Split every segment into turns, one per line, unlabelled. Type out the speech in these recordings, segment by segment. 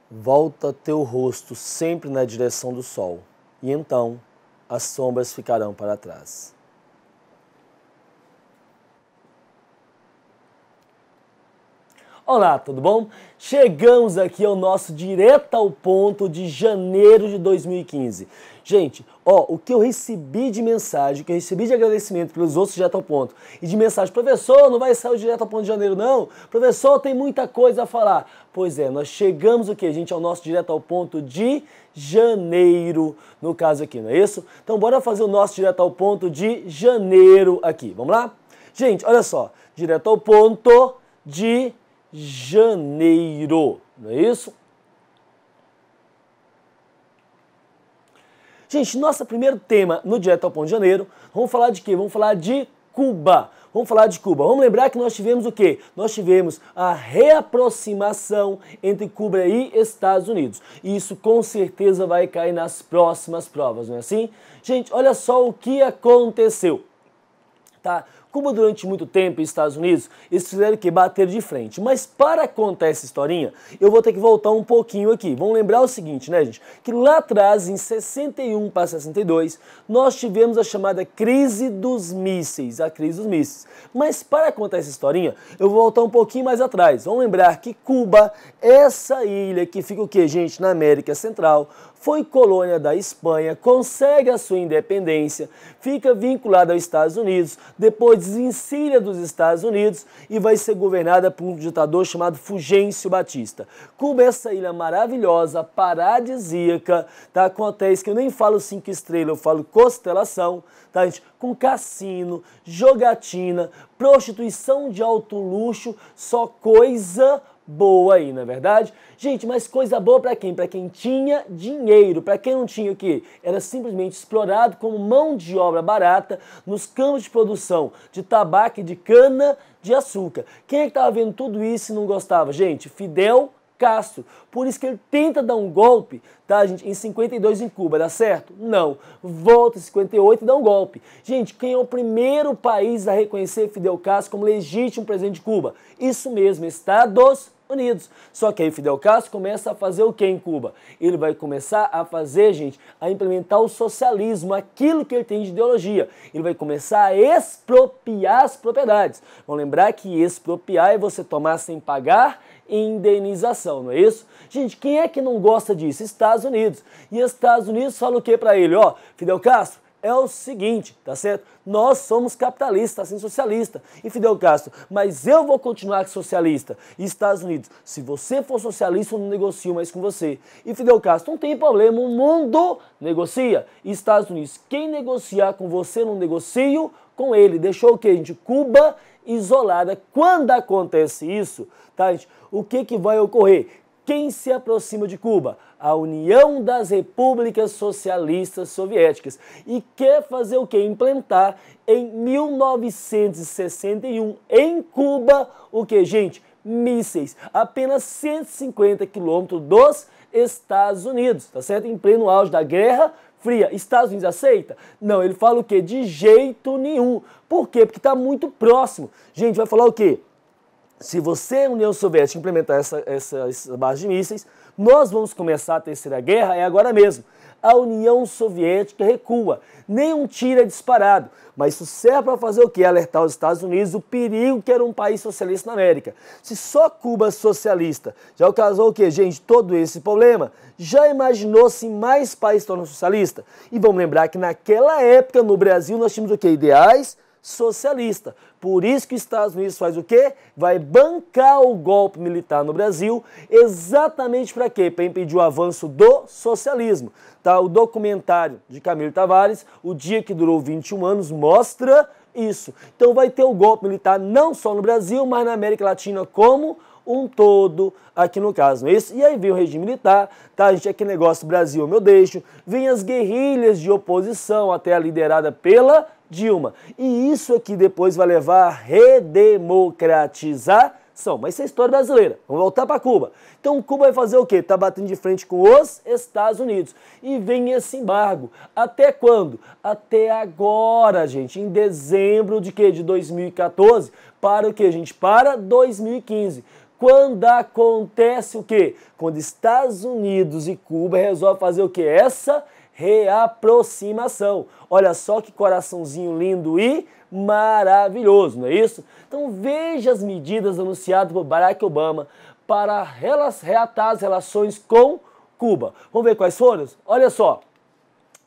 Volta teu rosto sempre na direção do sol, e então as sombras ficarão para trás. Olá, tudo bom? Chegamos aqui ao nosso direto ao ponto de janeiro de 2015. Gente, o que eu recebi de mensagem, o que eu recebi de agradecimento pelos outros direto ao ponto e de mensagem, professor, não vai sair o direto ao ponto de janeiro não? Professor, tem muita coisa a falar. Pois é, nós chegamos o que, gente, ao nosso direto ao ponto de janeiro, no caso aqui, não é isso? Então bora fazer o nosso direto ao ponto de janeiro aqui, vamos lá? Gente, olha só, direto ao ponto de janeiro, não é isso? Gente, nosso primeiro tema no Direto ao Ponto de Janeiro, vamos falar de quê? Vamos falar de Cuba. Vamos falar de Cuba. Vamos lembrar que nós tivemos o quê? Nós tivemos a reaproximação entre Cuba e Estados Unidos. E isso com certeza vai cair nas próximas provas, não é assim? Gente, olha só o que aconteceu, tá? Cuba durante muito tempo e Estados Unidos, eles fizeram que bater de frente. Mas para contar essa historinha, eu vou ter que voltar um pouquinho aqui. Vamos lembrar o seguinte, né, gente? Que lá atrás, em 61 para 62, nós tivemos a chamada crise dos mísseis, a crise dos mísseis. Mas para contar essa historinha, eu vou voltar um pouquinho mais atrás. Vamos lembrar que Cuba, essa ilha que fica o quê, gente? Na América Central, foi colônia da Espanha, consegue a sua independência, fica vinculada aos Estados Unidos, depois desencilha dos Estados Unidos e vai ser governada por um ditador chamado Fulgêncio Batista. Cuba é essa ilha maravilhosa, paradisíaca, tá? Com hotéis que eu nem falo 5 estrelas, eu falo constelação, tá, gente? Com cassino, jogatina, prostituição de alto luxo, só coisa boa aí, não é verdade? Gente, mas coisa boa para quem? Para quem tinha dinheiro. Para quem não tinha o quê? Era simplesmente explorado como mão de obra barata nos campos de produção de tabaco e de cana de açúcar. Quem é que estava vendo tudo isso e não gostava? Gente, Fidel Castro. Por isso que ele tenta dar um golpe, tá, gente, em 52 em Cuba, dá certo? Não. Volta em 58 e dá um golpe. Gente, quem é o primeiro país a reconhecer Fidel Castro como legítimo presidente de Cuba? Isso mesmo, Estados Unidos. Só que aí Fidel Castro começa a fazer o que em Cuba? Ele vai começar a fazer, gente, a implementar o socialismo, aquilo que ele tem de ideologia. Ele vai começar a expropriar as propriedades. Vamos lembrar que expropriar é você tomar sem pagar indenização, não é isso? Gente, quem é que não gosta disso? Estados Unidos. E Estados Unidos fala o que para ele? Fidel Castro, é o seguinte, tá certo? Nós somos capitalistas, assim, socialista. E Fidel Castro, mas eu vou continuar socialista. E Estados Unidos, se você for socialista, eu não negocio mais com você. E Fidel Castro, não tem problema, o mundo negocia. E Estados Unidos, quem negociar com você, não negocio com ele. Deixou o quê, gente? Cuba isolada. Quando acontece isso, tá, gente? O que vai ocorrer? Quem se aproxima de Cuba? A União das Repúblicas Socialistas Soviéticas. E quer fazer o quê? Implantar em 1961 em Cuba o que, gente? Mísseis. Apenas 150 quilômetros dos Estados Unidos, tá certo? Em pleno auge da Guerra Fria. Estados Unidos aceita? Não, ele fala o quê? De jeito nenhum. Por quê? Porque está muito próximo. Gente, vai falar o quê? Se você, União Soviética, implementar essa base de mísseis, nós vamos começar a Terceira Guerra, é agora mesmo. A União Soviética recua, nenhum tiro é disparado, mas isso serve para fazer o quê? Alertar os Estados Unidos do perigo que era um país socialista na América. Se só Cuba socialista já causou o quê, gente? Todo esse problema, já imaginou se mais países tornam socialista? E vamos lembrar que naquela época no Brasil nós tínhamos o quê? Ideais socialista. Por isso que os Estados Unidos faz o quê? Vai bancar o golpe militar no Brasil, exatamente para quê? Para impedir o avanço do socialismo. Tá? O documentário de Camilo Tavares, O Dia que Durou 21 Anos, mostra isso. Então vai ter o golpe militar não só no Brasil, mas na América Latina como um todo, aqui no caso, não é isso? E aí vem o regime militar, tá, gente? Aquele negócio Brasil eu meu deixo, vem as guerrilhas de oposição, até a liderada pela Dilma. E isso aqui depois vai levar a redemocratização. Mas isso é história brasileira. Vamos voltar para Cuba. Então Cuba vai fazer o quê? Está batendo de frente com os Estados Unidos. E vem esse embargo. Até quando? Até agora, gente. Em dezembro de quê? De 2014. Para o quê, gente? Para 2015. Quando acontece o quê? Quando Estados Unidos e Cuba resolvem fazer o quê? Essa reaproximação. Olha só que coraçãozinho lindo e maravilhoso, não é isso? Então veja as medidas anunciadas por Barack Obama para reatar as relações com Cuba. Vamos ver quais foram? Olha só.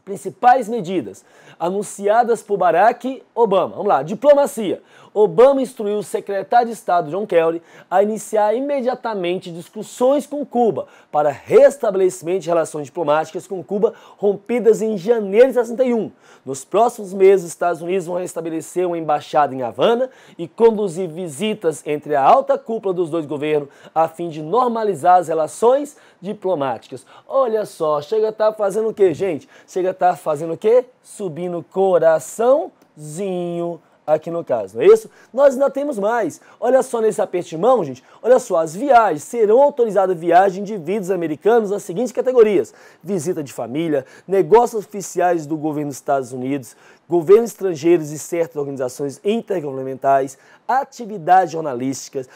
Principais medidas anunciadas por Barack Obama. Vamos lá, diplomacia. Obama instruiu o secretário de Estado John Kerry a iniciar imediatamente discussões com Cuba para restabelecimento de relações diplomáticas com Cuba rompidas em janeiro de 61. Nos próximos meses, os Estados Unidos vão restabelecer uma embaixada em Havana e conduzir visitas entre a alta cúpula dos dois governos a fim de normalizar as relações diplomáticas. Olha só, chega a estar fazendo o quê, gente? Chega a estar fazendo o quê? Subindo coraçãozinho aqui no caso, não é isso? Nós ainda temos mais. Olha só nesse aperto de mão, gente. Olha só, as viagens. Serão autorizadas viagens de indivíduos americanos nas seguintes categorias: visita de família, negócios oficiais do governo dos Estados Unidos, governos estrangeiros e certas organizações intergovernamentais, atividades jornalísticas,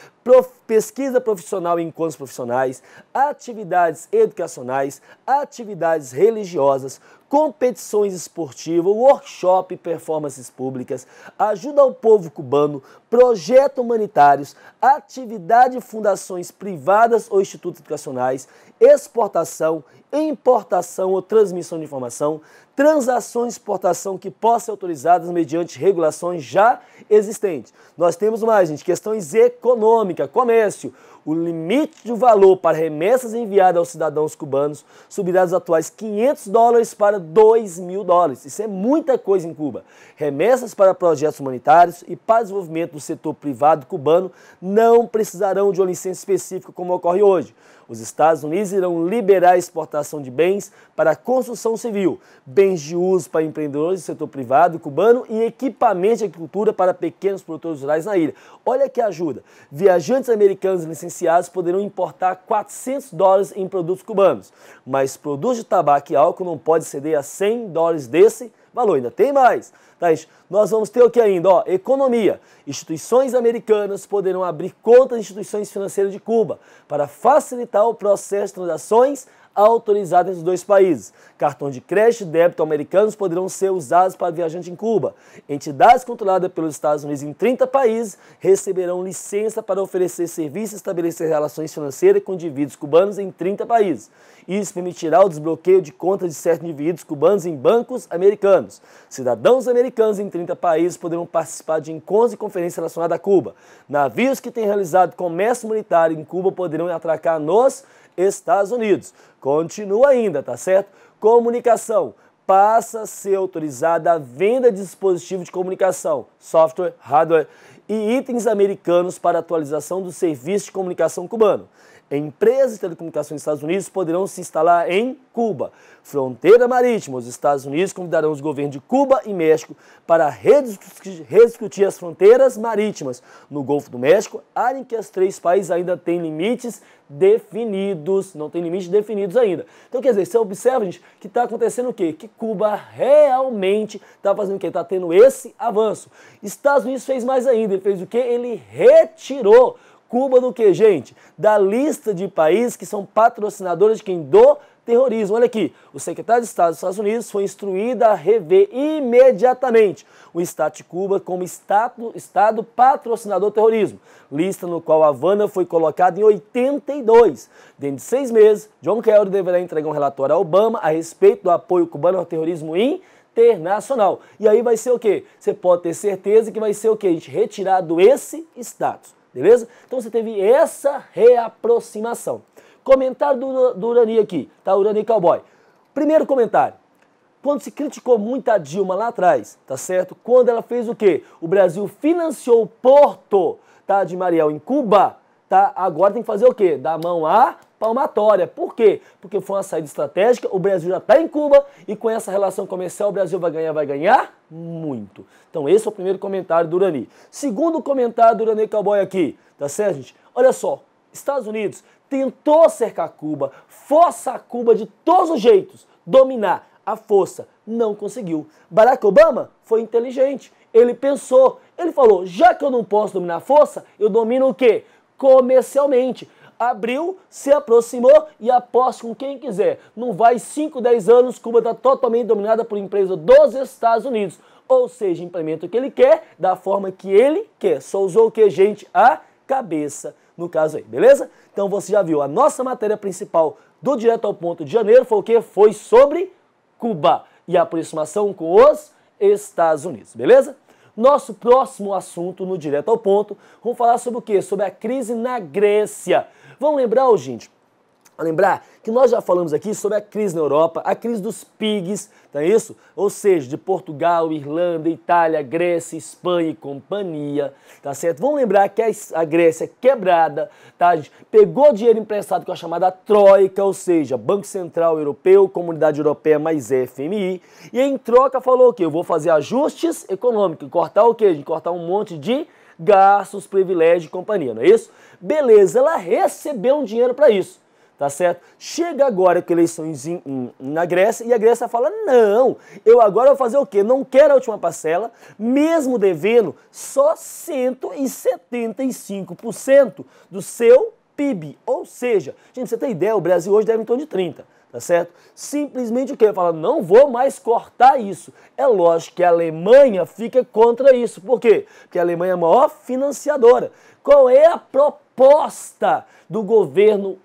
pesquisa profissional e encontros profissionais, atividades educacionais, atividades religiosas, competições esportivas, workshop e performances públicas, ajuda ao povo cubano, projetos humanitários, atividade de fundações privadas ou institutos educacionais, exportação, importação ou transmissão de informação, transações de exportação que possam ser autorizadas mediante regulações já existentes. Nós temos mais, gente, questões econômicas, comércio. O limite do valor para remessas enviadas aos cidadãos cubanos subirá dos atuais $500 para $2.000. Isso é muita coisa em Cuba. Remessas para projetos humanitários e para desenvolvimento do setor privado cubano não precisarão de uma licença específica como ocorre hoje. Os Estados Unidos irão liberar a exportação de bens para a construção civil, bens de uso para empreendedores do setor privado cubano e equipamentos de agricultura para pequenos produtores rurais na ilha. Olha que ajuda. Viajantes americanos licenciados poderão importar $400 em produtos cubanos, mas produtos de tabaco e álcool não podem ceder a $100 desse valor. Ainda tem mais. Tá, gente? Nós vamos ter o que ainda? Ó, economia. Instituições americanas poderão abrir contas em instituições financeiras de Cuba para facilitar o processo de transações autorizadas entre os dois países. Cartões de crédito e débito americanos poderão ser usados para viajantes em Cuba. Entidades controladas pelos Estados Unidos em 30 países receberão licença para oferecer serviços e estabelecer relações financeiras com indivíduos cubanos em 30 países. Isso permitirá o desbloqueio de contas de certos indivíduos cubanos em bancos americanos. Cidadãos americanos em 30 países poderão participar de encontros e conferências relacionadas a Cuba. Navios que tenham realizado comércio humanitário em Cuba poderão atracar nos Estados Unidos. Continua ainda, tá certo? Comunicação. Passa a ser autorizada a venda de dispositivos de comunicação, software, hardware e itens americanos para atualização do serviço de comunicação cubano. Empresas de telecomunicações dos Estados Unidos poderão se instalar em Cuba. Fronteira marítima. Os Estados Unidos convidarão os governos de Cuba e México para rediscutir as fronteiras marítimas no Golfo do México, área em que os três países ainda têm limites definidos. Não tem limites definidos ainda. Então, quer dizer, você observa, gente, que está acontecendo o quê? Que Cuba realmente está fazendo o quê? Está tendo esse avanço. Estados Unidos fez mais ainda. Ele fez o quê? Ele retirou Cuba do que, gente? Da lista de países que são patrocinadores de quem? Do terrorismo. Olha aqui, o secretário de Estado dos Estados Unidos foi instruído a rever imediatamente o status de Cuba como Estado patrocinador do terrorismo, lista no qual Havana foi colocada em 82. Dentro de 6 meses, John Kerry deverá entregar um relatório a Obama a respeito do apoio cubano ao terrorismo internacional. E aí vai ser o quê? Você pode ter certeza que vai ser o quê? A gente retirado esse status. Beleza? Então você teve essa reaproximação. Comentário do Urani aqui, tá? Urani Cowboy. Primeiro comentário. Quando se criticou muito a Dilma lá atrás, tá certo? Quando ela fez o quê? O Brasil financiou o porto, tá, de Mariel em Cuba, tá? Agora tem que fazer o quê? Dar a mão à palmatória. Por quê? Porque foi uma saída estratégica, o Brasil já está em Cuba e com essa relação comercial o Brasil vai ganhar muito. Então esse é o primeiro comentário do Urani. Segundo comentário do Urani Cowboy aqui, tá certo, gente? Olha só, Estados Unidos tentou cercar Cuba, forçar Cuba de todos os jeitos, dominar a força, não conseguiu. Barack Obama foi inteligente, ele pensou, ele falou, já que eu não posso dominar a força, eu domino o quê? comercialmente. Abriu, se aproximou e aposta com quem quiser. Não vai 5, 10 anos, Cuba está totalmente dominada por empresa dos Estados Unidos. Ou seja, implementa o que ele quer, da forma que ele quer. Só usou o que, gente? A cabeça, no caso aí, beleza? Então você já viu, a nossa matéria principal do Direto ao Ponto de janeiro foi o que? Foi sobre Cuba e a aproximação com os Estados Unidos, beleza? Nosso próximo assunto no Direto ao Ponto, vamos falar sobre o quê? Sobre a crise na Grécia. Vamos lembrar, gente, que nós já falamos aqui sobre a crise na Europa, a crise dos PIGs, não é isso? Ou seja, de Portugal, Irlanda, Itália, Grécia, Espanha e companhia, tá certo? Vamos lembrar que a Grécia quebrada, tá, gente? Pegou dinheiro emprestado com a chamada Troika, ou seja, Banco Central Europeu, Comunidade Europeia mais FMI, e em troca falou o quê? Eu vou fazer ajustes econômicos, cortar o quê? Cortar um monte de gastos, privilégios e companhia, não é isso? Beleza, ela recebeu um dinheiro para isso. Tá certo? Chega agora com eleições na Grécia e a Grécia fala, não, eu agora vou fazer o quê? Não quero a última parcela, mesmo devendo só 175% do seu PIB. Ou seja, gente, você tem ideia, o Brasil hoje deve em torno de 30%, tá certo? Simplesmente o quê? Fala, não vou mais cortar isso. É lógico que a Alemanha fica contra isso. Por quê? Porque a Alemanha é a maior financiadora. Qual é a proposta do governo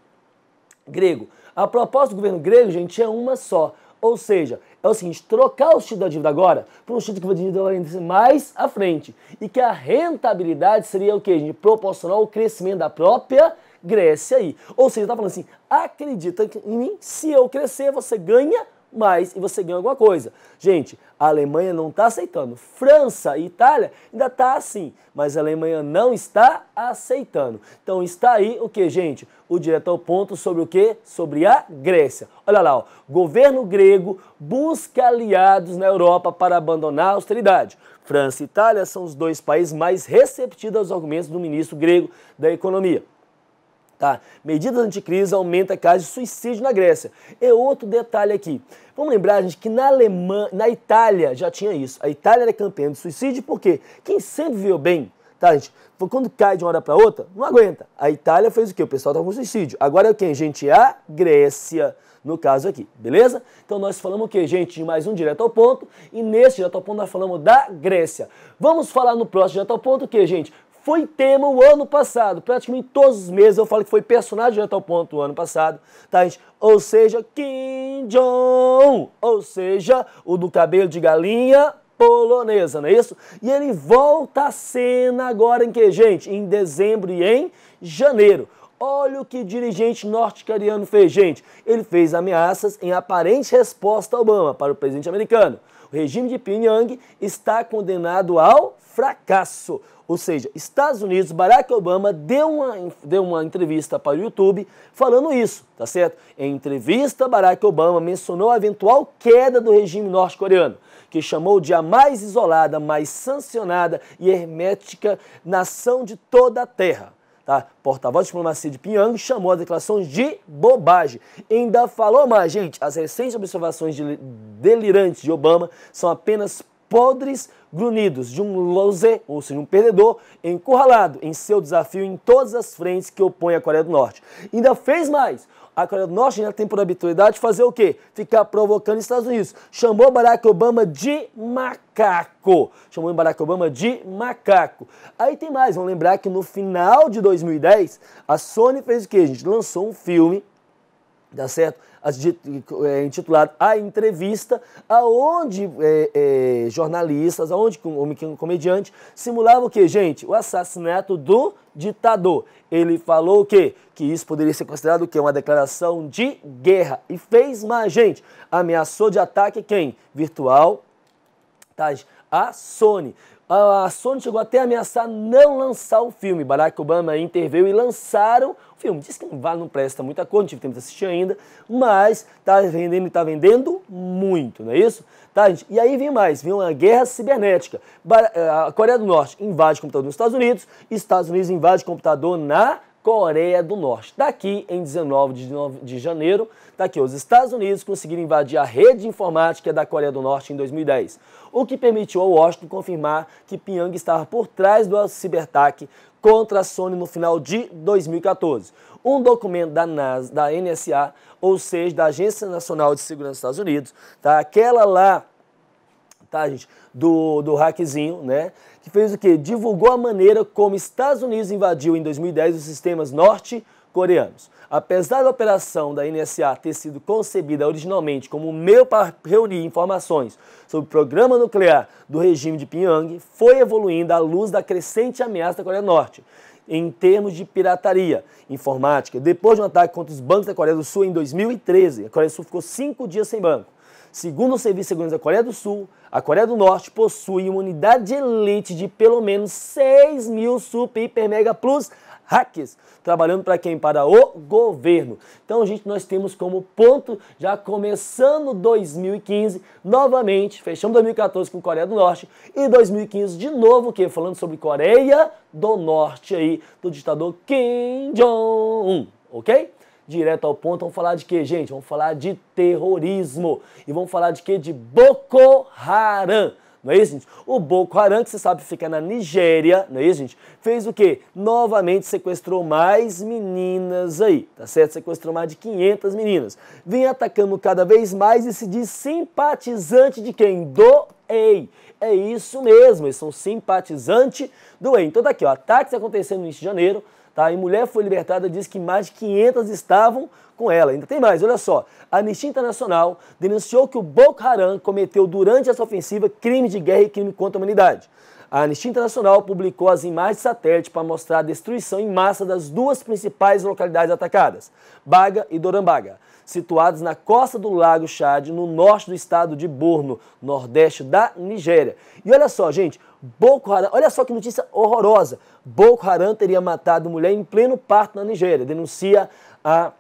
grego? A proposta do governo grego, gente, é uma só. Ou seja, é o seguinte, trocar o título da dívida agora por um título que vai dívida mais à frente. E que a rentabilidade seria o quê, gente? Proporcional ao crescimento da própria Grécia aí. Ou seja, está falando assim, acredita em mim, se eu crescer, você ganha mais e você ganha alguma coisa. Gente, a Alemanha não está aceitando. França e Itália ainda está assim, mas a Alemanha não está aceitando. Então está aí o que, gente? O Direto ao Ponto sobre o que? Sobre a Grécia. Olha lá, ó. Governo grego busca aliados na Europa para abandonar a austeridade. França e Itália são os dois países mais receptivos aos argumentos do ministro grego da Economia. Tá? Medidas anticrise aumenta a casos de suicídio na Grécia. É outro detalhe aqui. Vamos lembrar, gente, que na Itália já tinha isso. A Itália era campeã de suicídio porque quem sempre viveu bem, tá, gente? Quando cai de uma hora para outra, não aguenta. A Itália fez o quê? O pessoal estava com suicídio. Agora é quem, gente? A Grécia, no caso aqui, beleza? Então nós falamos o quê, gente? De mais um Direto ao Ponto. E nesse Direto ao Ponto nós falamos da Grécia. Vamos falar no próximo Direto ao Ponto o quê, gente? Foi tema o ano passado, praticamente todos os meses eu falo que foi personagem Direto ao Ponto o ano passado, tá, gente? Ou seja, Kim Jong-un, ou seja, o do cabelo de galinha polonesa, não é isso? E ele volta à cena agora em que, gente? Em dezembro e em janeiro. Olha o que o dirigente norte-coreano fez, gente. Ele fez ameaças em aparente resposta a Obama para o presidente americano. O regime de Pyongyang está condenado ao fracasso. Ou seja, Estados Unidos, Barack Obama deu uma entrevista para o YouTube falando isso, tá certo? Em entrevista, Barack Obama mencionou a eventual queda do regime norte-coreano, que chamou de a mais isolada, mais sancionada e hermética nação de toda a Terra. Tá? Porta-voz de diplomacia de Pyongyang chamou as declarações de bobagem. Ainda falou mais, gente, as recentes observações delirantes de Obama são apenas podres grunhidos de um loser, ou seja, um perdedor, encurralado em seu desafio em todas as frentes que opõem a Coreia do Norte. Ainda fez mais. A Coreia do Norte ainda tem por habitualidade fazer o quê? Ficar provocando os Estados Unidos. Chamou Barack Obama de macaco. Chamou Barack Obama de macaco. Aí tem mais, vamos lembrar que no final de 2010, a Sony fez o quê, gente? Lançou um filme, tá certo? Intitulado A Entrevista, aonde jornalistas, aonde um comediante simulava o que, gente? O assassinato do ditador. Ele falou o quê? Que isso poderia ser considerado o quê? Uma declaração de guerra. E fez mais, gente. Ameaçou de ataque quem? Virtual, tá? A Sony. A Sony chegou até a ameaçar não lançar o filme. Barack Obama interveio e lançaram o filme. Diz que não presta muita conta, não tive tempo de assistir ainda, mas tá vendendo e tá vendendo muito, não é isso? Tá, gente? E aí vem mais, vem uma guerra cibernética. A Coreia do Norte invade o computador nos Estados Unidos invade o computador na Coreia do Norte. Daqui, em 19 de janeiro, daqui, os Estados Unidos conseguiram invadir a rede informática da Coreia do Norte em 2010, o que permitiu ao Washington confirmar que Pyongyang estava por trás do ciberataque contra a Sony no final de 2014. Um documento da NSA, ou seja, da Agência Nacional de Segurança dos Estados Unidos, tá? Aquela lá, tá, gente, do hackzinho, né? Que fez o quê? Divulgou a maneira como Estados Unidos invadiu em 2010 os sistemas norte-coreanos. Apesar da operação da NSA ter sido concebida originalmente como um meio para reunir informações sobre o programa nuclear do regime de Pyongyang, foi evoluindo à luz da crescente ameaça da Coreia do Norte, em termos de pirataria informática. Depois de um ataque contra os bancos da Coreia do Sul em 2013, a Coreia do Sul ficou 5 dias sem banco. Segundo o Serviço de Segurança da Coreia do Sul, a Coreia do Norte possui uma unidade de elite de pelo menos 6 mil super, hiper, mega plus hackers, trabalhando para quem? Para o governo. Então, gente, nós temos como ponto, já começando 2015, novamente, fechamos 2014 com Coreia do Norte, e 2015 de novo, que falando sobre Coreia do Norte aí, do ditador Kim Jong-un, ok? Direto ao ponto, vamos falar de quê, gente? Vamos falar de terrorismo. E vamos falar de quê? De Boko Haram. Não é isso, gente? O Boko Haram, que você sabe, fica na Nigéria, não é isso, gente? Fez o quê? Novamente sequestrou mais meninas aí, tá certo? Sequestrou mais de 500 meninas. Vem atacando cada vez mais e se diz simpatizante de quem? Do EI. É isso mesmo, eles são simpatizantes do EI. Então, daqui, ó, ataques acontecendo no início de janeiro, tá? E mulher foi libertada, diz que mais de 500 estavam com ela. Ainda tem mais, olha só. A Anistia Internacional denunciou que o Boko Haram cometeu durante essa ofensiva crime de guerra e crime contra a humanidade. A Anistia Internacional publicou as imagens de satélite para mostrar a destruição em massa das duas principais localidades atacadas, Baga e Dorambaga, situados na costa do Lago Chad, no norte do estado de Borno, nordeste da Nigéria. E olha só, gente, Boko Haram, olha só que notícia horrorosa. Boko Haram teria matado mulher em pleno parto na Nigéria, denuncia a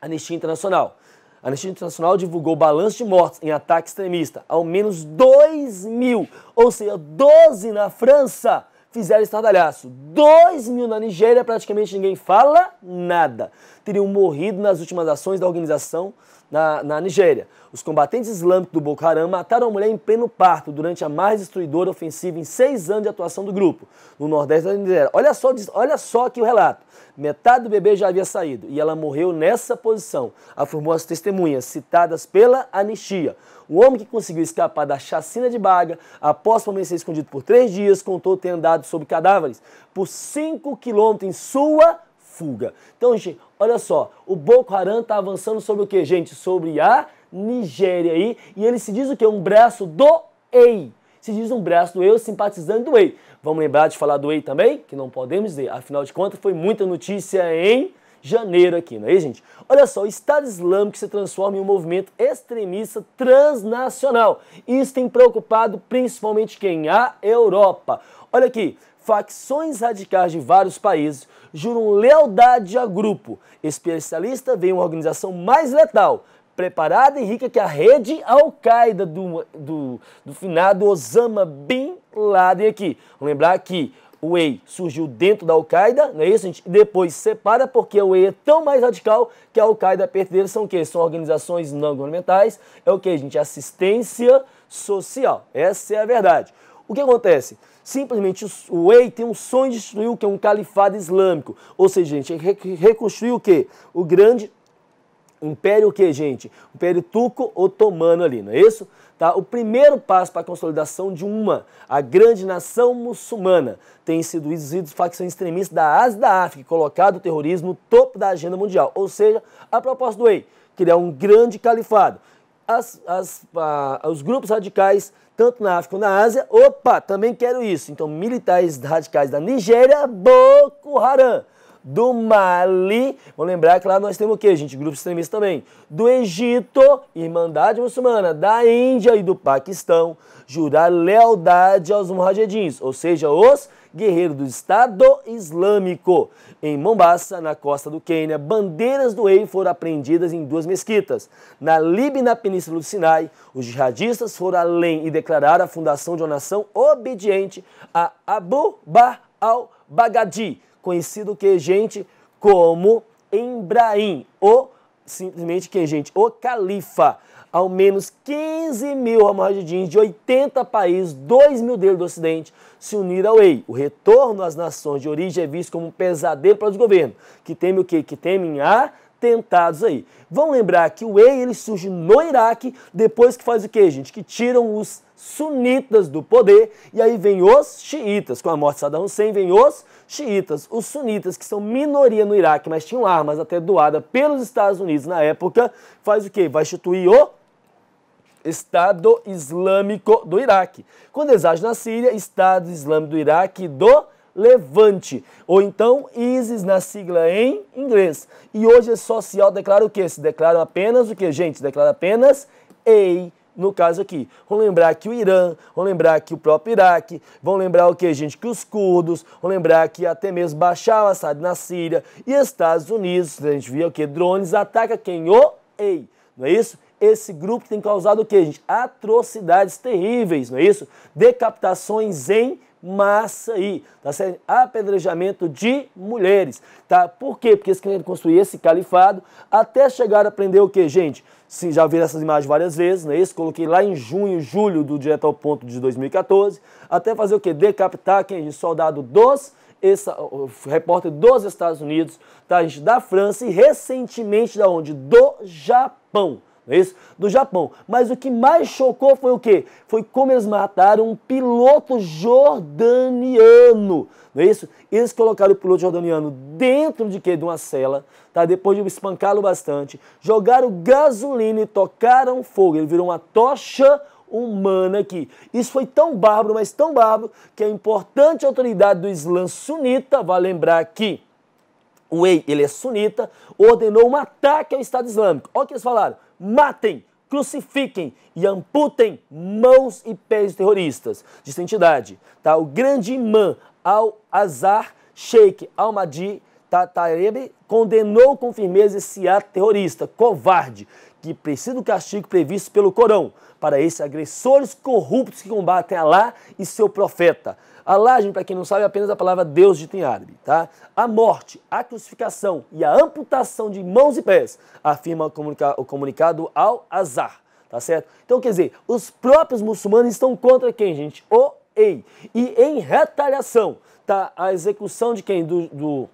Anistia Internacional. A Anistia Internacional divulgou balanço de mortes em ataque extremista. Ao menos 2 mil, ou seja, 12 na França, fizeram estardalhaço. 2 mil na Nigéria, praticamente ninguém fala nada. Teriam morrido nas últimas ações da organização na Nigéria. Os combatentes islâmicos do Boko Haram mataram a mulher em pleno parto durante a mais destruidora ofensiva em 6 anos de atuação do grupo, no nordeste da Nigéria. Olha só aqui o relato. Metade do bebê já havia saído e ela morreu nessa posição, afirmou as testemunhas citadas pela Anistia. O homem que conseguiu escapar da chacina de Baga, após permanecer escondido por 3 dias, contou ter andado sobre cadáveres por 5 quilômetros em sua fuga. Então, gente, olha só, o Boko Haram está avançando sobre o que, gente? Sobre a Nigéria aí, e ele se diz o que? Um braço do EI. Se diz um braço do EI, simpatizante do EI. Vamos lembrar de falar do EI também? Que não podemos dizer, afinal de contas foi muita notícia em janeiro aqui, não é, gente? Olha só, o Estado Islâmico se transforma em um movimento extremista transnacional. Isso tem preocupado principalmente quem? A Europa. Olha aqui, facções radicais de vários países juram lealdade a grupo. Especialista vê uma organização mais letal, preparada e rica que a rede Al-Qaeda do finado Osama Bin Laden aqui. Vamos lembrar que o EI surgiu dentro da Al-Qaeda, não é isso, gente? E depois separa porque o EI é tão mais radical que a Al-Qaeda perto deles são o quê? São organizações não governamentais, é o quê, gente? Assistência social. Essa é a verdade. O que acontece? Simplesmente o EI tem um sonho de destruir o que? Um califado islâmico. Ou seja, gente, reconstruir o quê? O grande Império o que, gente? O Império Turco-Otomano ali, não é isso? Tá? O primeiro passo para a consolidação de a grande nação muçulmana tem sido os facções extremistas da Ásia e da África, colocado o terrorismo no topo da agenda mundial. Ou seja, a proposta do EI, criar um grande califado. Os grupos radicais, tanto na África como na Ásia, também quero isso. Então, militares radicais da Nigéria, Boko Haram. Do Mali, vamos lembrar que lá nós temos o quê, gente? Grupos extremistas também. Do Egito, Irmandade Muçulmana. Da Índia e do Paquistão, jurar lealdade aos mujahedins, ou seja, os guerreiros do Estado Islâmico. Em Mombasa, na costa do Quênia, bandeiras do EI foram apreendidas em 2 mesquitas. Na Líbia e na Península do Sinai, os jihadistas foram além e declararam a fundação de uma nação obediente a Abu Bakr al-Baghdadi, conhecido que, gente, como Ibrahim, ou simplesmente que, gente, o califa. Ao menos 15 mil almohadins de 80 países, 2 mil deles do Ocidente, se uniram ao EI. O retorno às nações de origem é visto como um pesadelo para os governos, que temem o quê? Que temem atentados aí. Vamos lembrar que o EI ele surge no Iraque, depois que faz o quê, gente? Que tiram os sunitas do poder, e aí vem os xiitas. Com a morte de Saddam Hussein, vem os xiitas. Os sunitas, que são minoria no Iraque, mas tinham armas até doadas pelos Estados Unidos na época, faz o quê? Vai instituir o Estado Islâmico do Iraque. Quando eles agem na Síria, Estado Islâmico do Iraque do Levante. Ou então ISIS na sigla em inglês. E hoje a social declara o quê? Se declaram apenas o quê, gente? Se declara apenas EI. No caso aqui, vamos lembrar que o Irã, vamos lembrar que o próprio Iraque, vamos lembrar o que, gente? Que os curdos, vamos lembrar que até mesmo Bashar al-Assad na Síria e Estados Unidos, a gente viu o que? Drones, ataca quem? O EI, não é isso? Esse grupo tem causado o que, gente? Atrocidades terríveis, não é isso? Decapitações em massa aí, tá certo? Apedrejamento de mulheres, tá? Por quê? Porque eles querem construir esse califado até chegar a aprender o que, gente? Sim, já viram essas imagens várias vezes, não é isso? Coloquei lá em junho, julho do Direto ao Ponto de 2014, até fazer o que? Decapitar quem? Soldado repórter dos Estados Unidos, tá, gente? Da França e recentemente da onde? Do Japão. Não é isso? Do Japão. Mas o que mais chocou foi o quê? Foi como eles mataram um piloto jordaniano. Não é isso? Eles colocaram o piloto jordaniano dentro de quê? De uma cela, tá? Depois de espancá-lo bastante, jogaram gasolina e tocaram fogo. Ele virou uma tocha humana aqui. Isso foi tão bárbaro, mas tão bárbaro, que a importante autoridade do Islã sunita, vai lembrar que o EI, ele é sunita, ordenou um ataque ao Estado Islâmico. Olha o que eles falaram. Matem, crucifiquem e amputem mãos e pés de terroristas de essa entidade. Tá? O grande imã Al-Azhar Sheikh Al-Mahdi Tatareb condenou com firmeza esse ato terrorista, covarde, que precisa do castigo previsto pelo Corão, para esses agressores corruptos que combatem Alá e seu profeta. Alá, gente, para quem não sabe, é apenas a palavra Deus dita em árabe, tá? A morte, a crucificação e a amputação de mãos e pés, afirma o comunicado Al-Azhar, tá certo? Então, quer dizer, os próprios muçulmanos estão contra quem, gente? O EI. E em retaliação, tá? A execução de quem? Do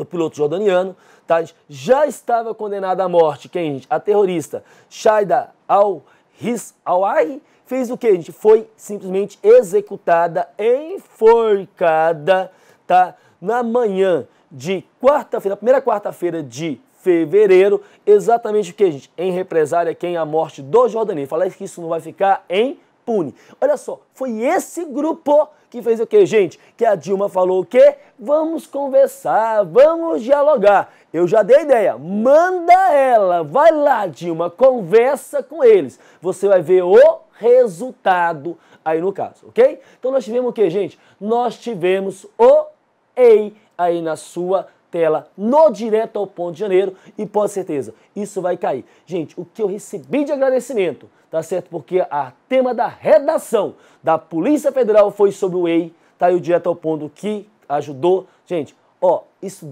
piloto jordaniano, tá? Já estava condenado à morte quem, gente? A terrorista Shaida al-Rizawai, fez o que, gente? Foi simplesmente executada, enforcada, tá? Na manhã de quarta-feira, primeira quarta-feira de fevereiro, exatamente o que, gente? Em represália, quem? A morte do jordaniano. Falar que isso não vai ficar impune. Olha só, foi esse grupo que fez o que, gente? Que a Dilma falou o quê? Vamos conversar, vamos dialogar. Eu já dei ideia, manda ela, vai lá, Dilma, conversa com eles. Você vai ver o resultado aí no caso, ok? Então nós tivemos o que, gente? Nós tivemos o EI aí na sua tela, no Direto ao Ponto de Janeiro, e pode certeza, isso vai cair. Gente, o que eu recebi de agradecimento, tá certo? Porque a tema da redação da Polícia Federal foi sobre o EI, tá aí o Direto ao Ponto que ajudou. Gente, ó, isso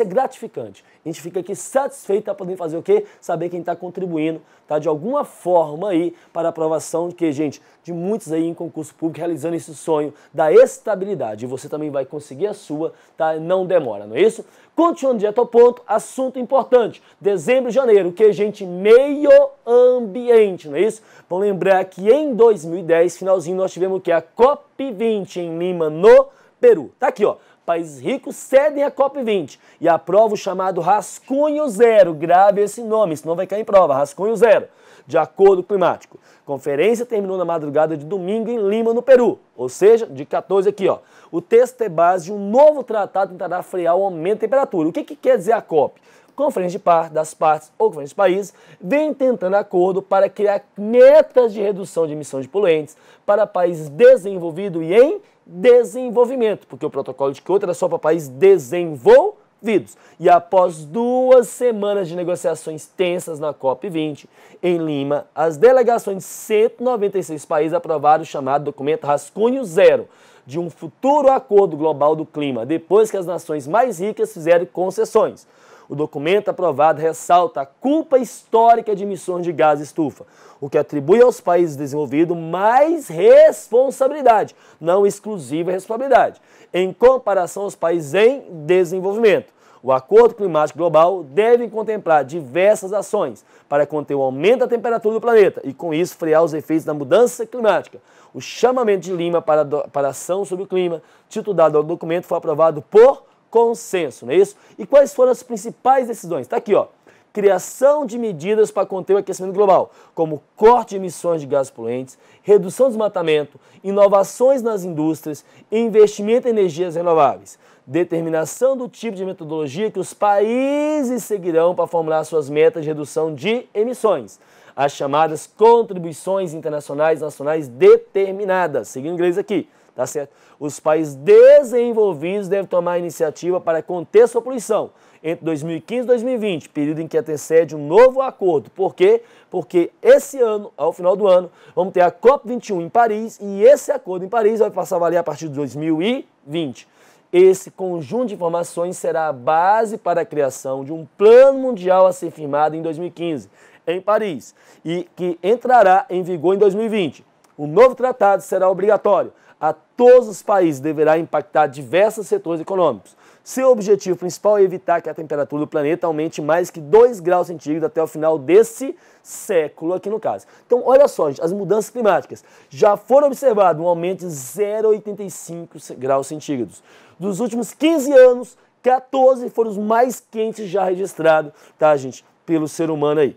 é gratificante. A gente fica aqui satisfeito a poder fazer o quê? Saber quem está contribuindo, tá? De alguma forma aí para a aprovação de que, gente, de muitos aí em concurso público realizando esse sonho da estabilidade. E você também vai conseguir a sua, tá? Não demora, não é isso? Continuando direto ao ponto, assunto importante. Dezembro e janeiro, que, gente, meio ambiente, não é isso? Vamos lembrar que em 2010, finalzinho, nós tivemos o que? A COP20 em Lima, no Peru. Tá aqui, ó. Países ricos cedem a COP20 e aprovam o chamado Rascunho Zero. Grave esse nome, senão vai cair em prova. Rascunho Zero, de acordo climático. Conferência terminou na madrugada de domingo em Lima, no Peru. Ou seja, de 14 aqui, ó. O texto é base de um novo tratado que tentará frear o aumento da temperatura. O que quer dizer a COP? Conferência das partes ou conferência de países vem tentando acordo para criar metas de redução de emissão de poluentes para países desenvolvidos e em desenvolvimento, porque o protocolo de Kyoto era só para países desenvolvidos. E após 2 semanas de negociações tensas na COP20 em Lima, as delegações de 196 países aprovaram o chamado documento Rascunho Zero, de um futuro acordo global do clima, depois que as nações mais ricas fizerem concessões. O documento aprovado ressalta a culpa histórica de emissões de gases estufa, o que atribui aos países desenvolvidos mais responsabilidade, não exclusiva responsabilidade, em comparação aos países em desenvolvimento. O Acordo Climático Global deve contemplar diversas ações para conter o aumento da temperatura do planeta e, com isso, frear os efeitos da mudança climática. O chamamento de Lima para ação sobre o clima, titulado ao documento, foi aprovado por consenso, não é isso? E quais foram as principais decisões? Está aqui, ó. Criação de medidas para conter o aquecimento global, como corte de emissões de gases poluentes, redução do desmatamento, inovações nas indústrias, investimento em energias renováveis, determinação do tipo de metodologia que os países seguirão para formular suas metas de redução de emissões, as chamadas contribuições internacionais nacionais determinadas, seguindo o inglês aqui. Tá certo? Os países desenvolvidos devem tomar a iniciativa para conter sua poluição entre 2015 e 2020, período em que antecede um novo acordo. Por quê? Porque esse ano, ao final do ano, vamos ter a COP21 em Paris e esse acordo em Paris vai passar a valer a partir de 2020. Esse conjunto de informações será a base para a criação de um plano mundial a ser firmado em 2015, em Paris, e que entrará em vigor em 2020. O novo tratado será obrigatório a todos os países, deverá impactar diversos setores econômicos. Seu objetivo principal é evitar que a temperatura do planeta aumente mais que 2 graus centígrados até o final desse século, aqui no caso. Então, olha só, gente, as mudanças climáticas. Já foram observados um aumento de 0,85 graus centígrados. Dos últimos 15 anos, 14 foram os mais quentes já registrados, tá, gente, pelo ser humano aí.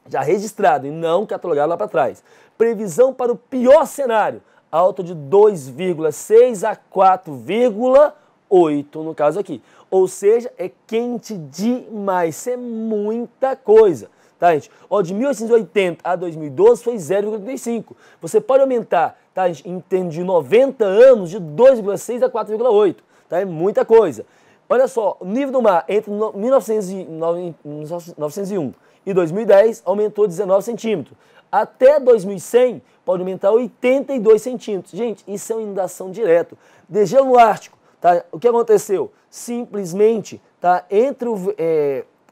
Já registrado e não catalogado lá para trás. Previsão para o pior cenário, alta de 2,6 a 4,8 no caso aqui. Ou seja, é quente demais, isso é muita coisa. Tá, gente? Ó, de 1880 a 2012 foi 0,35. Você pode aumentar, tá, gente, em termos de 90 anos de 2,6 a 4,8. Tá? É muita coisa. Olha só, o nível do mar entre 1901 e 2010 aumentou 19 centímetros. Até 2100 pode aumentar 82 centímetros. Gente, isso é uma inundação direta. Degelo no Ártico, tá? O que aconteceu? Simplesmente, tá, entre o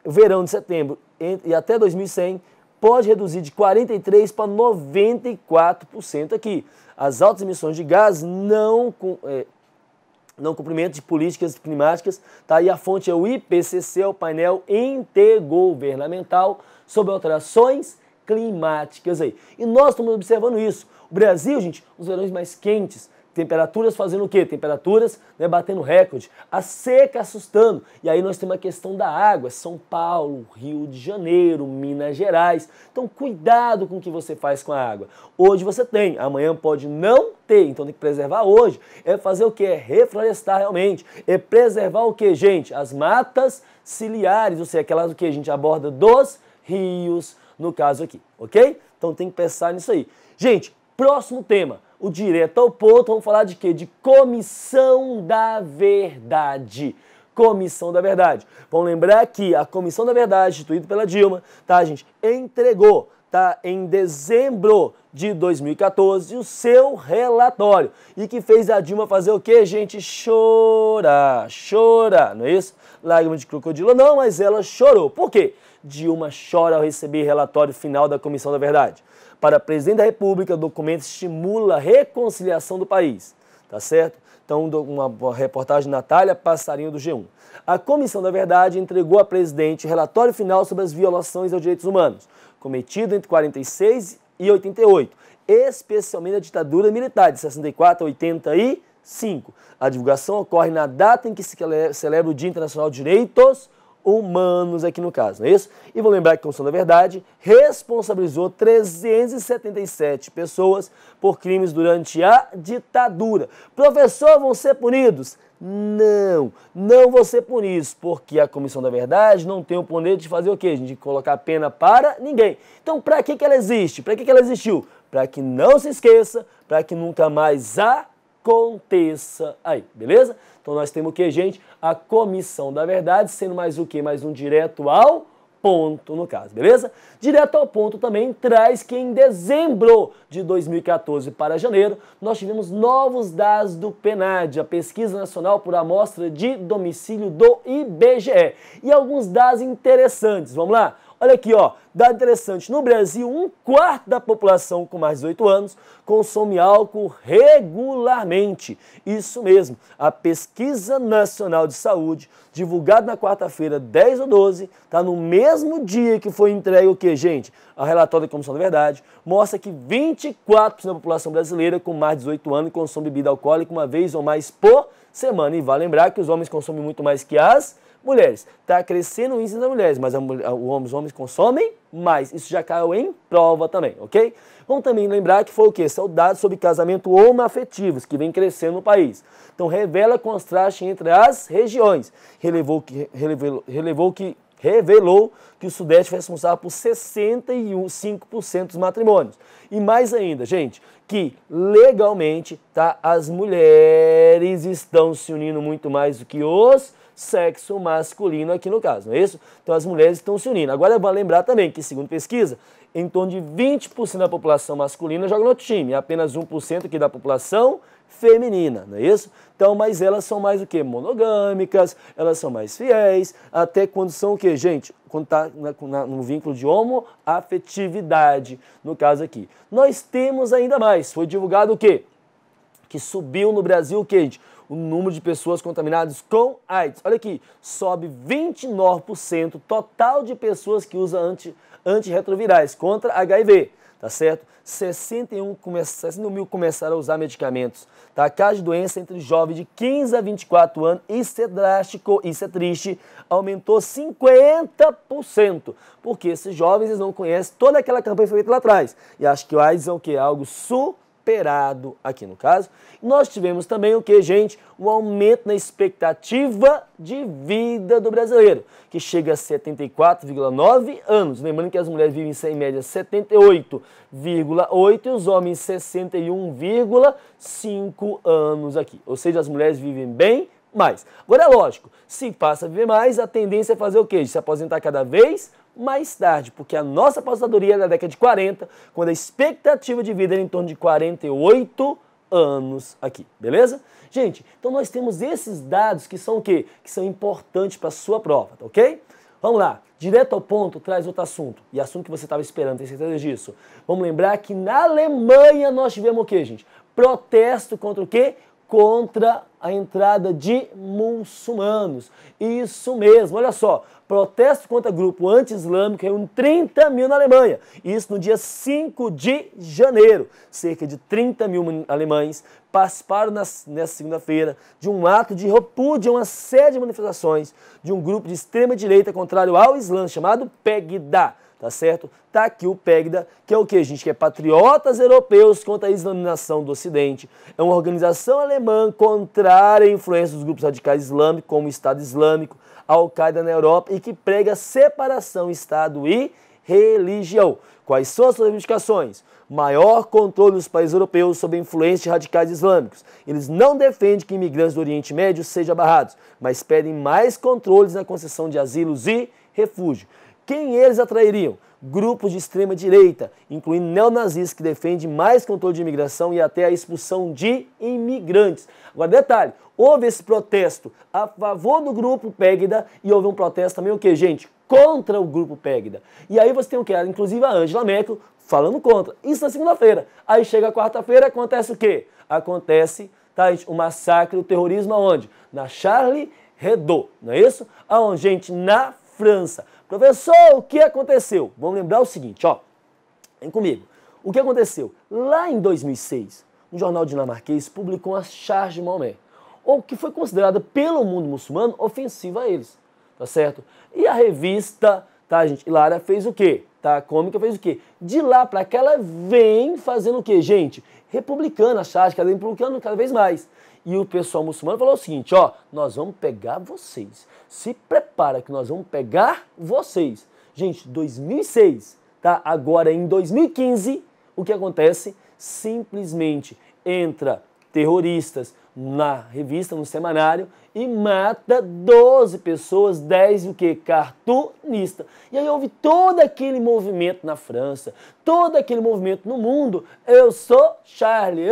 verão de setembro e até 2100, pode reduzir de 43% para 94% aqui. As altas emissões de gases não cumprimento de políticas climáticas, tá? E a fonte é o IPCC, o painel intergovernamental sobre alterações climáticas aí. E nós estamos observando isso. O Brasil, gente, os verões mais quentes, temperaturas fazendo o quê? Temperaturas, né, batendo recorde, a seca assustando. E aí nós temos a questão da água, São Paulo, Rio de Janeiro, Minas Gerais. Então cuidado com o que você faz com a água. Hoje você tem, amanhã pode não ter, então tem que preservar hoje. É fazer o quê? É reflorestar realmente. É preservar o quê, gente? As matas ciliares, ou seja, aquelas o que a gente aborda dos rios, no caso aqui, ok? Então tem que pensar nisso aí. Gente, próximo tema. O direto ao ponto, vamos falar de quê? De Comissão da Verdade. Comissão da Verdade. Vamos lembrar que a Comissão da Verdade, instituída pela Dilma, tá, gente, entregou, tá, em dezembro de 2014, o seu relatório. E que fez a Dilma fazer o quê, gente? Chorar, não é isso? Lágrima de crocodilo não, mas ela chorou. Por quê? Dilma chora ao receber relatório final da Comissão da Verdade. Para a Presidente da República, o documento estimula a reconciliação do país, tá certo? Então, uma reportagem de Natália Passarinho do G1. A Comissão da Verdade entregou à Presidente o relatório final sobre as violações aos direitos humanos, cometido entre 46 e 88, especialmente a ditadura militar de 64 a 85. A divulgação ocorre na data em que se celebra o Dia Internacional de Direitos Humanos aqui no caso, não é isso? E vou lembrar que a Comissão da Verdade responsabilizou 377 pessoas por crimes durante a ditadura. Professor, vão ser punidos? Não, não vão ser punidos, porque a Comissão da Verdade não tem o poder de fazer o quê? De colocar pena para ninguém. Então, para que ela existe? Para que ela existiu? Para que não se esqueça, para que nunca mais aconteça aí, beleza? Então nós temos o que, gente? A Comissão da Verdade, sendo mais o que? Mais um direto ao ponto no caso, beleza? Direto ao ponto também traz que em dezembro de 2014 para janeiro, nós tivemos novos dados do PNAD, a Pesquisa Nacional por Amostra de Domicílio do IBGE. E alguns dados interessantes, vamos lá? Olha aqui, ó, dado interessante, no Brasil, 1/4 da população com mais de 18 anos consome álcool regularmente. Isso mesmo, a Pesquisa Nacional de Saúde, divulgada na quarta-feira, 10/12, tá no mesmo dia que foi entregue o que, gente? A relatório da Comissão da Verdade, mostra que 24% da população brasileira com mais de 18 anos consome bebida alcoólica uma vez ou mais por semana. E vale lembrar que os homens consomem muito mais que as mulheres. Está crescendo o índice das mulheres, mas os homens consomem mais. Isso já caiu em prova também, ok? Vamos também lembrar que foi o quê? São dados sobre casamento homoafetivos, que vem crescendo no país. Então, revela contraste entre as regiões. Revelou que o Sudeste foi responsável por 65% dos matrimônios. E mais ainda, gente, que legalmente, tá, as mulheres estão se unindo muito mais do que os sexo masculino aqui no caso, não é isso? Então as mulheres estão se unindo. Agora eu vou lembrar também que, segundo pesquisa, em torno de 20% da população masculina joga no outro time, e apenas 1% aqui da população feminina, não é isso? Então, mas elas são mais o quê? Monogâmicas, elas são mais fiéis, até quando são o quê, gente? Quando está no vínculo de homoafetividade, no caso aqui. Nós temos ainda mais, foi divulgado o quê? Que subiu no Brasil o quê, gente? O número de pessoas contaminadas com AIDS. Olha aqui, sobe 29% total de pessoas que usam antirretrovirais contra HIV, tá certo? 61 mil começaram a usar medicamentos. Tá? A caso de doença entre jovens de 15 a 24 anos, isso é drástico, isso é triste, aumentou 50%. Porque esses jovens eles não conhecem toda aquela campanha feita lá atrás. E acho que o AIDS é o quê? Algo superado aqui no caso. Nós tivemos também o que, gente? Um aumento na expectativa de vida do brasileiro, que chega a 74,9 anos. Lembrando que as mulheres vivem em média 78,8 e os homens 61,5 anos aqui. Ou seja, as mulheres vivem bem mais. Agora é lógico, se passa a viver mais, a tendência é fazer o quê? De se aposentar cada vez mais tarde, porque a nossa aposentadoria é da década de 40, quando a expectativa de vida era em torno de 48 anos aqui, beleza? Gente, então nós temos esses dados que são o quê? Que são importantes para a sua prova, tá ok? Vamos lá, direto ao ponto, traz outro assunto, e assunto que você estava esperando, tem certeza disso? Vamos lembrar que na Alemanha nós tivemos o quê, gente? Protesto contra o quê? Contra a entrada de muçulmanos. Isso mesmo, olha só, protesto contra grupo anti-islâmico reúne 30 mil na Alemanha. Isso no dia 5 de janeiro. Cerca de 30 mil alemães participaram nessa segunda-feira de um ato de repúdio a uma série de manifestações de um grupo de extrema-direita contrário ao Islã, chamado PEGDA. Tá certo? Tá aqui o PEGDA, que é o que, gente? Que é Patriotas Europeus contra a Islamização do Ocidente. É uma organização alemã contrária à influência dos grupos radicais islâmicos, como o Estado Islâmico, a Al-Qaeda na Europa, e que prega separação Estado e religião. Quais são as suas reivindicações? Maior controle dos países europeus sob a influência de radicais islâmicos. Eles não defendem que imigrantes do Oriente Médio sejam barrados, mas pedem mais controles na concessão de asilos e refúgio. Quem eles atrairiam? Grupos de extrema direita, incluindo neonazistas que defendem mais controle de imigração e até a expulsão de imigrantes. Agora, detalhe, houve esse protesto a favor do grupo PEGDA e houve um protesto também o quê, gente? Contra o grupo PEGDA. E aí você tem o quê? Inclusive a Angela Merkel falando contra. Isso na segunda-feira. Aí chega a quarta-feira, acontece o quê? Acontece, tá, gente, o massacre, o terrorismo aonde? Na Charlie Hebdo, não é isso? Aonde, gente? Na França. Professor, o que aconteceu? Vamos lembrar o seguinte, ó, vem comigo. O que aconteceu? Lá em 2006, um jornal dinamarquês publicou uma charge de Maomé, ou que foi considerada pelo mundo muçulmano ofensiva a eles, tá certo? E a revista, tá, gente, Hilária fez o quê? Tá, a cômica fez o quê? De lá pra cá ela vem fazendo o quê, gente? Republicando a charge, cada vez republicando cada vez mais. E o pessoal muçulmano falou o seguinte, ó, nós vamos pegar vocês. Se prepara que nós vamos pegar vocês. Gente, 2006, tá? Agora em 2015, o que acontece? Simplesmente entra terroristas na revista, no semanário, e mata 12 pessoas, 10 o que? Cartunista. E aí houve todo aquele movimento na França, todo aquele movimento no mundo, eu sou Charlie,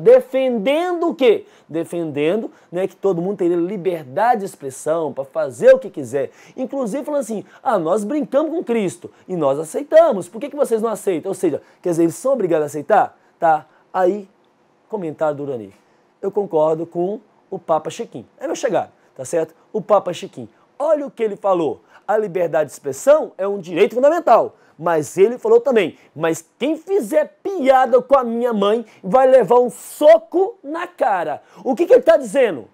defendendo o quê? Defendendo, né, que todo mundo teria liberdade de expressão para fazer o que quiser. Inclusive falando assim, nós brincamos com Cristo e nós aceitamos, por que vocês não aceitam? Ou seja, quer dizer, eles são obrigados a aceitar? Tá, aí, comentário do Urani. Eu concordo com o Papa Chiquinho. É meu chegado, tá certo? O Papa Chiquinho. Olha o que ele falou. A liberdade de expressão é um direito fundamental. Mas ele falou também, mas quem fizer piada com a minha mãe vai levar um soco na cara. O que ele está dizendo?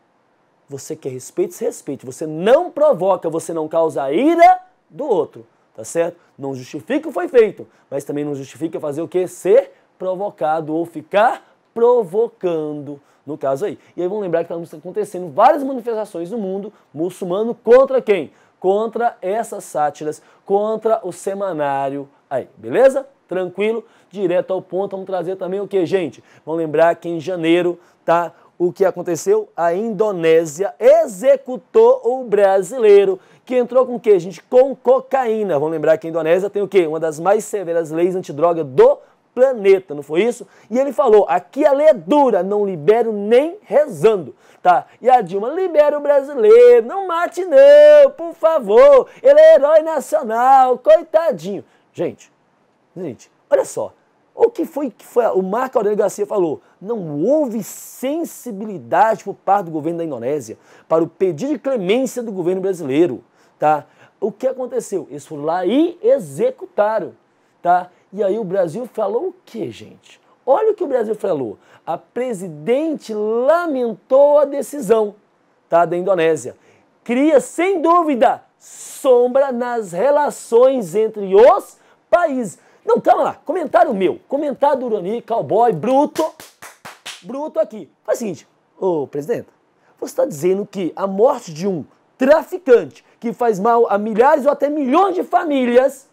Você quer respeito, se respeite. Você não provoca, você não causa a ira do outro, tá certo? Não justifica o que foi feito, mas também não justifica fazer o quê? Ser provocado ou ficar provocando, no caso aí. E aí vamos lembrar que estão acontecendo várias manifestações no mundo muçulmano contra quem? Contra essas sátiras, contra o semanário aí, beleza? Tranquilo? Direto ao ponto, vamos trazer também o que, gente? Vamos lembrar que em janeiro, tá? O que aconteceu? A Indonésia executou o brasileiro, que entrou com o quê, gente? Com cocaína. Vamos lembrar que a Indonésia tem o quê? Uma das mais severas leis antidroga do planeta, não foi isso? E ele falou, aqui a lei é dura, não libero nem rezando, tá? E a Dilma, libera o brasileiro, não mate não, por favor, ele é herói nacional, coitadinho. Gente, olha só, o que foi o Marco Aurélio Garcia falou? Não houve sensibilidade por parte do governo da Indonésia para o pedido de clemência do governo brasileiro, tá? O que aconteceu? Eles foram lá e executaram, tá? E aí o Brasil falou o quê, gente? Olha o que o Brasil falou. A presidente lamentou a decisão, tá, da Indonésia. Cria, sem dúvida, sombra nas relações entre os países. Não, calma lá. Comentário meu. Comentário do Urani, cowboy, bruto aqui. Faz o seguinte, ô presidente, você está dizendo que a morte de um traficante que faz mal a milhares ou até milhões de famílias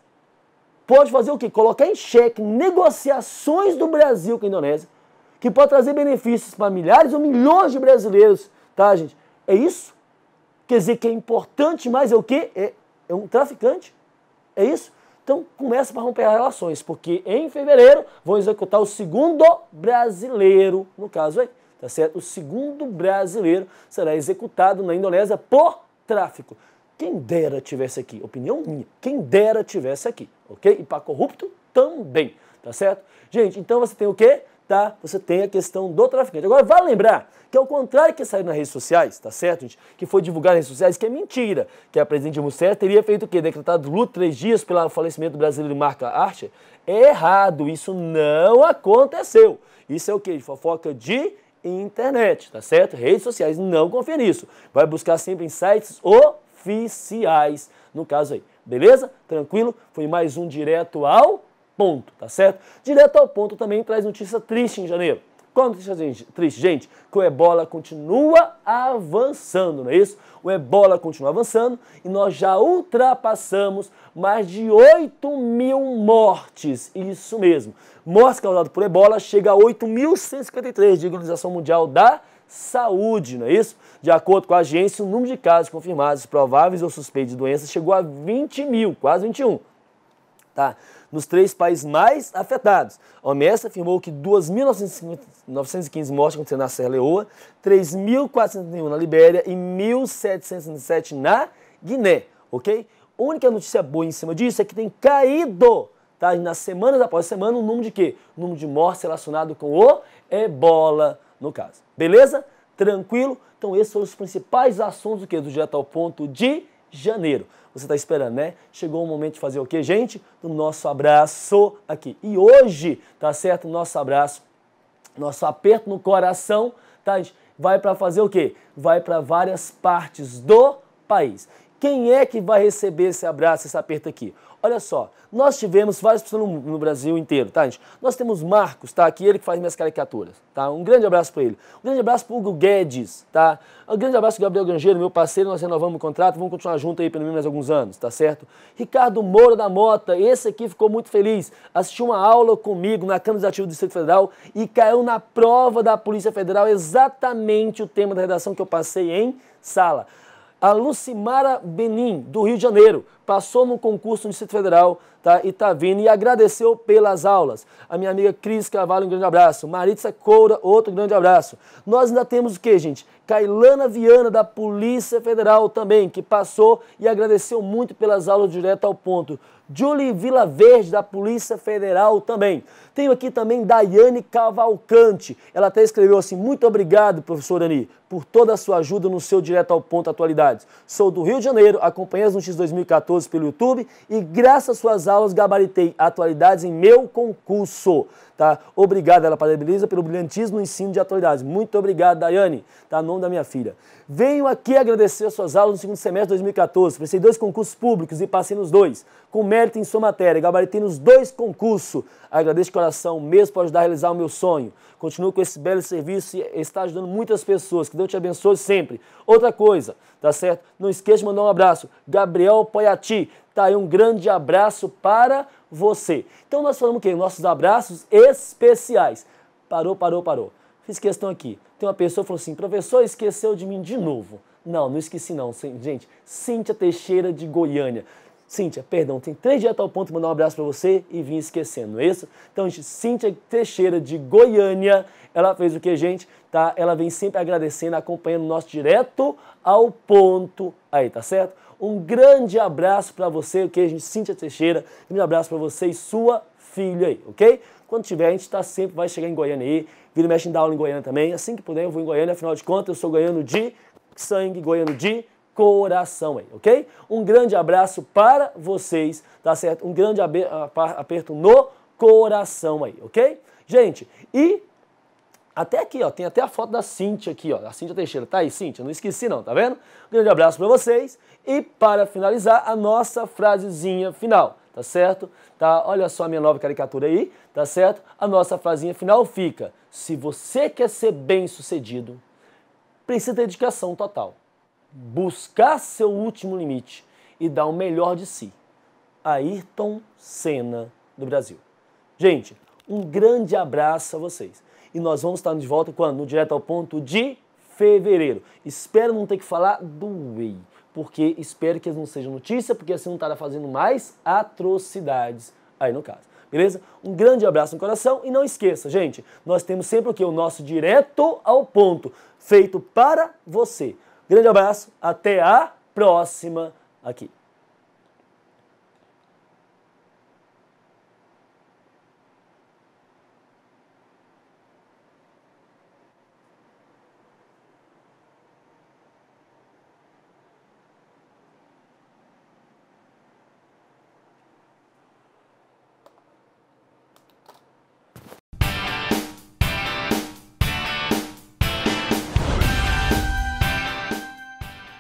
pode fazer o quê? Colocar em xeque negociações do Brasil com a Indonésia, que pode trazer benefícios para milhares ou milhões de brasileiros, tá, gente? É isso? Quer dizer que é importante, mas é o quê? É um traficante? É isso? Então começa para romper as relações, porque em fevereiro vão executar o segundo brasileiro, no caso aí, tá certo? O segundo brasileiro será executado na Indonésia por tráfico. Quem dera tivesse aqui, opinião minha, quem dera tivesse aqui, ok? E para corrupto também, tá certo? Gente, então você tem o quê? Tá? Você tem a questão do traficante. Agora, vale lembrar que ao contrário que saiu nas redes sociais, tá certo, gente? Que foi divulgado nas redes sociais, que é mentira, que a presidente Dilma Rousseff teria feito o quê? Decretado luto 3 dias pelo falecimento do brasileiro Marco Archer. É errado, isso não aconteceu. Isso é o quê? De fofoca de internet, tá certo? Redes sociais, não confia nisso. Vai buscar sempre em sites oficiais, no caso aí. Beleza? Tranquilo? Foi mais um Direto ao Ponto, tá certo? Direto ao Ponto também traz notícia triste em janeiro. Qual notícia triste, gente? Que o ebola continua avançando, não é isso? O ebola continua avançando e nós já ultrapassamos mais de 8.000 mortes. Isso mesmo. Mortes causadas por ebola chega a 8.153 de Organização Mundial da Saúde, não é isso? De acordo com a agência, o número de casos confirmados, prováveis ou suspeitos de doenças chegou a 20.000, quase 21. Tá? Nos 3 países mais afetados. A OMS afirmou que 2.915 mortes aconteceram na Serra Leoa, 3.431 na Libéria e 1.707 na Guiné, ok? A única notícia boa em cima disso é que tem caído, tá? Nas semanas após semana, o número de quê? O número de mortes relacionado com o ebola, no caso. Beleza? Tranquilo? Então esses foram os principais assuntos do Direto ao Ponto de janeiro. Você está esperando, né? Chegou o momento de fazer o quê, gente? Do nosso abraço aqui. E hoje, tá certo? Nosso abraço, nosso aperto no coração, tá, gente? Vai para fazer o quê? Vai para várias partes do país. Quem é que vai receber esse abraço, esse aperto aqui? Olha só, nós tivemos várias pessoas no Brasil inteiro, tá, gente? Nós temos Marcos, tá? Aqui ele que faz minhas caricaturas, tá? Um grande abraço para ele. Um grande abraço para o Hugo Guedes, tá? Um grande abraço para o Gabriel Grangeiro, meu parceiro, nós renovamos o contrato, vamos continuar junto aí pelo menos mais alguns anos, tá certo? Ricardo Moura da Mota, esse aqui ficou muito feliz, assistiu uma aula comigo na Câmara Legislativa do Distrito Federal e caiu na prova da Polícia Federal exatamente o tema da redação que eu passei em sala. A Lucimara Benim, do Rio de Janeiro, passou no concurso no Distrito Federal, tá? E tá vindo e agradeceu pelas aulas. A minha amiga Cris Carvalho, um grande abraço. Maritza Coura, outro grande abraço. Nós ainda temos o quê, gente? Kailana Viana, da Polícia Federal também, que passou e agradeceu muito pelas aulas direto ao ponto. Julie Vilaverde, da Polícia Federal também. Tenho aqui também Daiane Cavalcante. Ela até escreveu assim: muito obrigado, professor Ani, por toda a sua ajuda no seu Direto ao Ponto Atualidades. Sou do Rio de Janeiro, acompanhei as notícias 2014 pelo YouTube e graças às suas aulas gabaritei atualidades em meu concurso. Tá? Obrigado, ela parabeniza pelo brilhantismo no ensino de atualidades. Muito obrigado, Daiane, tá? No nome da minha filha. Venho aqui agradecer as suas aulas no segundo semestre de 2014. Prestei 2 concursos públicos e passei nos 2, com mérito em sua matéria. Gabaritei nos 2 concursos. Agradeço de coração mesmo por ajudar a realizar o meu sonho. Continuo com esse belo serviço e está ajudando muitas pessoas. Que Deus te abençoe sempre. Outra coisa, tá certo? Não esqueça de mandar um abraço. Gabriel Poiati, tá aí, um grande abraço para você. Então nós falamos o quê? Nossos abraços especiais. Parou. Fiz questão aqui. Tem uma pessoa que falou assim: professor, esqueceu de mim de novo. Não esqueci não, gente. Cíntia Teixeira, de Goiânia. Cíntia, perdão, tem 3 dias ao ponto de mandar um abraço para você e vim esquecendo, não é isso? Então, gente, Cíntia Teixeira, de Goiânia, ela fez o que, gente? Tá? Ela vem sempre agradecendo, acompanhando o nosso Direto ao Ponto aí, tá certo? Um grande abraço para você, ok, gente? Cíntia Teixeira, um grande abraço para você e sua filha aí, ok? Quando tiver, a gente vai chegar em Goiânia aí, vira e mexe em dar aula em Goiânia também. Assim que puder, eu vou em Goiânia, afinal de contas, eu sou goiano de sangue, goiano de coração aí, ok? Um grande abraço para vocês, tá certo? Um grande aperto no coração aí, ok? Gente, e até aqui, ó, tem até a foto da Cíntia aqui, ó, a Cíntia Teixeira. Tá aí, Cíntia, não esqueci não, tá vendo? Um grande abraço para vocês e para finalizar, a nossa frasezinha final, tá certo? Tá? Olha só a minha nova caricatura aí, tá certo? A nossa frasinha final fica: se você quer ser bem-sucedido, precisa ter dedicação total. Buscar seu último limite e dar o melhor de si. Ayrton Senna, do Brasil. Gente, um grande abraço a vocês. E nós vamos estar de volta quando? No Direto ao Ponto de fevereiro. Espero não ter que falar do Whey, porque espero que não seja notícia, porque assim não estará fazendo mais atrocidades aí no caso. Beleza? Um grande abraço no coração e não esqueça, gente, nós temos sempre o que? O nosso Direto ao Ponto, feito para você. Grande abraço, até a próxima aqui.